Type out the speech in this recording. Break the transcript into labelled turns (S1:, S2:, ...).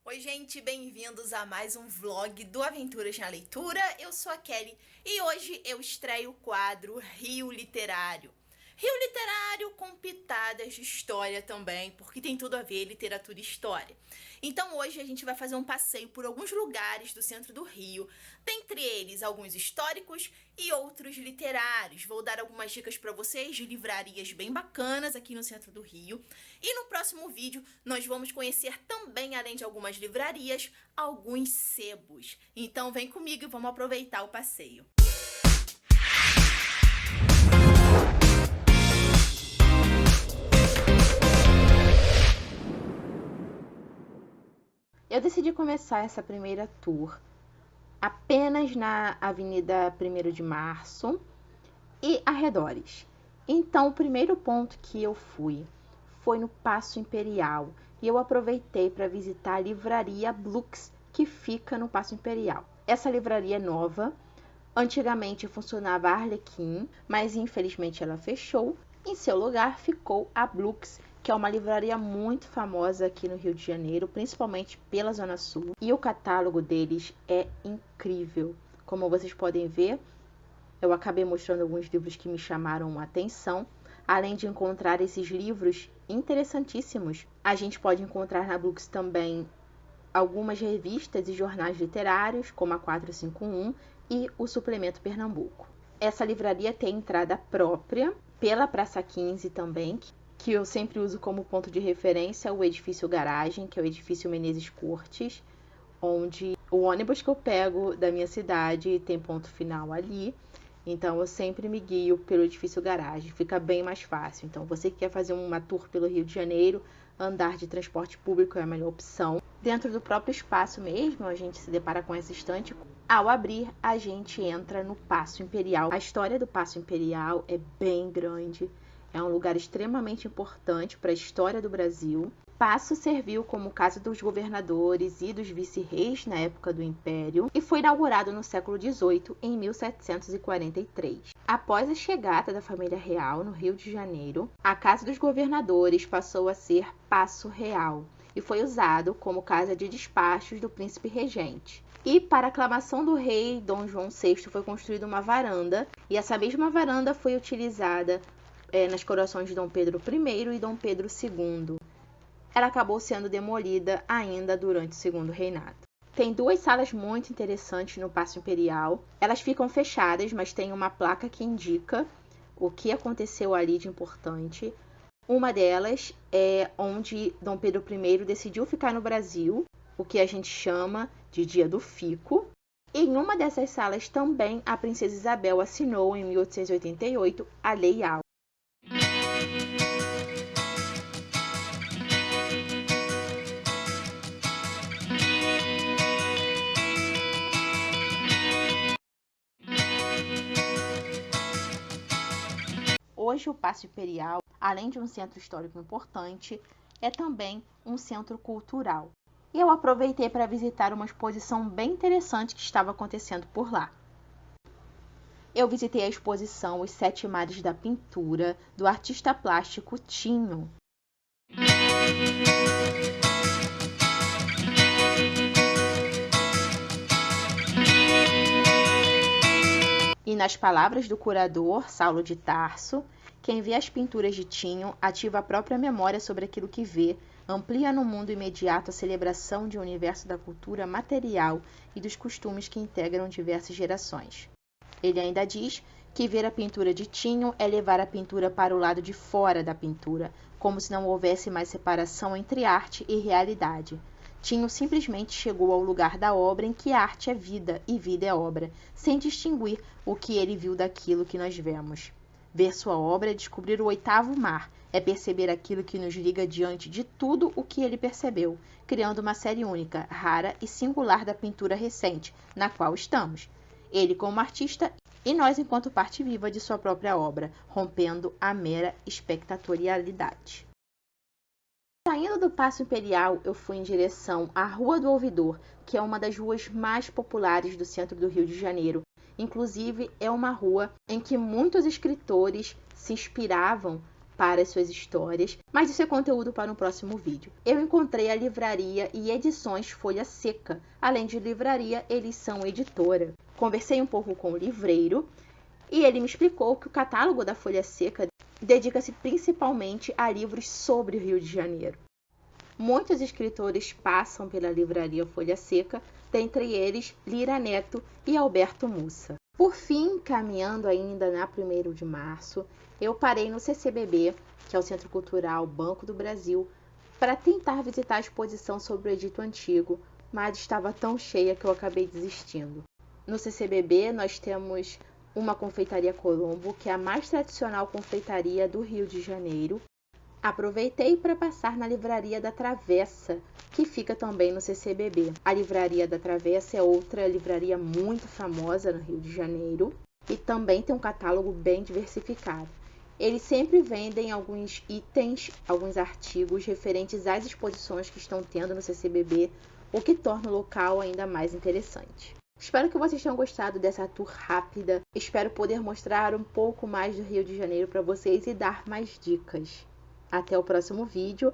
S1: Oi, gente, bem-vindos a mais um vlog do Aventuras na Leitura. Eu sou a Kelly e hoje eu estreio o quadro Rio Literário. Rio Literário com pitadas de história também, porque tem tudo a ver literatura e história. Então hoje a gente vai fazer um passeio por alguns lugares do centro do Rio, dentre eles alguns históricos e outros literários. Vou dar algumas dicas para vocês de livrarias bem bacanas aqui no centro do Rio. E no próximo vídeo nós vamos conhecer também, além de algumas livrarias, alguns sebos. Então vem comigo e vamos aproveitar o passeio. Eu decidi começar essa primeira tour apenas na Avenida 1º de Março e arredores. Então, o primeiro ponto que eu fui foi no Paço Imperial e eu aproveitei para visitar a livraria Blux, que fica no Paço Imperial. Essa livraria é nova, antigamente funcionava a Arlequim, mas infelizmente ela fechou. Em seu lugar ficou a Blux, que é uma livraria muito famosa aqui no Rio de Janeiro, principalmente pela Zona Sul. E o catálogo deles é incrível. Como vocês podem ver, eu acabei mostrando alguns livros que me chamaram a atenção. Além de encontrar esses livros interessantíssimos, a gente pode encontrar na Blux também algumas revistas e jornais literários, como a 451 e o Suplemento Pernambuco. Essa livraria tem entrada própria pela Praça 15 também, que eu sempre uso como ponto de referência o edifício Garagem, que é o edifício Menezes Cortes, onde o ônibus que eu pego da minha cidade tem ponto final ali. Então eu sempre me guio pelo edifício Garagem, fica bem mais fácil. Então você que quer fazer uma tour pelo Rio de Janeiro, andar de transporte público é a melhor opção. Dentro do próprio espaço mesmo, a gente se depara com essa estante. Ao abrir, a gente entra no Paço Imperial. A história do Paço Imperial é bem grande. É um lugar extremamente importante para a história do Brasil. Paço serviu como casa dos governadores e dos vice-reis na época do Império e foi inaugurado no século XVIII, em 1743. Após a chegada da família real no Rio de Janeiro, a casa dos governadores passou a ser Paço Real e foi usado como casa de despachos do príncipe regente. E para aclamação do rei Dom João VI foi construída uma varanda, e essa mesma varanda foi utilizada nas coroações de Dom Pedro I e Dom Pedro II. Ela acabou sendo demolida ainda durante o segundo reinado. Tem duas salas muito interessantes no Paço Imperial. Elas ficam fechadas, mas tem uma placa que indica o que aconteceu ali de importante. Uma delas é onde Dom Pedro I decidiu ficar no Brasil, o que a gente chama de Dia do Fico. E em uma dessas salas também a princesa Isabel assinou em 1888 a Lei Áurea. Hoje o Paço Imperial, além de um centro histórico importante, é também um centro cultural. E eu aproveitei para visitar uma exposição bem interessante que estava acontecendo por lá. Eu visitei a exposição Os Sete Mares da Pintura, do artista plástico Tinho. E nas palavras do curador Saulo de Tarso, quem vê as pinturas de Tinho ativa a própria memória sobre aquilo que vê, amplia no mundo imediato a celebração de um universo da cultura material e dos costumes que integram diversas gerações. Ele ainda diz que ver a pintura de Tinho é levar a pintura para o lado de fora da pintura, como se não houvesse mais separação entre arte e realidade. Tinho simplesmente chegou ao lugar da obra em que arte é vida e vida é obra, sem distinguir o que ele viu daquilo que nós vemos. Ver sua obra é descobrir o oitavo mar, é perceber aquilo que nos liga diante de tudo o que ele percebeu, criando uma série única, rara e singular da pintura recente, na qual estamos. Ele como artista e nós enquanto parte viva de sua própria obra, rompendo a mera espectatorialidade. Saindo do Paço Imperial, eu fui em direção à Rua do Ouvidor, que é uma das ruas mais populares do centro do Rio de Janeiro. Inclusive, é uma rua em que muitos escritores se inspiravam para as suas histórias, mas isso é conteúdo para um próximo vídeo. Eu encontrei a livraria e edições Folha Seca. Além de livraria, eles são editora. Conversei um pouco com o livreiro e ele me explicou que o catálogo da Folha Seca dedica-se principalmente a livros sobre o Rio de Janeiro. Muitos escritores passam pela livraria Folha Seca, dentre eles Lira Neto e Alberto Mussa. Por fim, caminhando ainda na 1º de março, eu parei no CCBB, que é o Centro Cultural Banco do Brasil, para tentar visitar a exposição sobre o Egito Antigo, mas estava tão cheia que eu acabei desistindo. No CCBB nós temos uma confeitaria Colombo, que é a mais tradicional confeitaria do Rio de Janeiro. Aproveitei para passar na Livraria da Travessa, que fica também no CCBB. A Livraria da Travessa é outra livraria muito famosa no Rio de Janeiro e também tem um catálogo bem diversificado. Eles sempre vendem alguns itens, alguns artigos referentes às exposições que estão tendo no CCBB, o que torna o local ainda mais interessante. Espero que vocês tenham gostado dessa tour rápida. Espero poder mostrar um pouco mais do Rio de Janeiro para vocês e dar mais dicas. Até o próximo vídeo.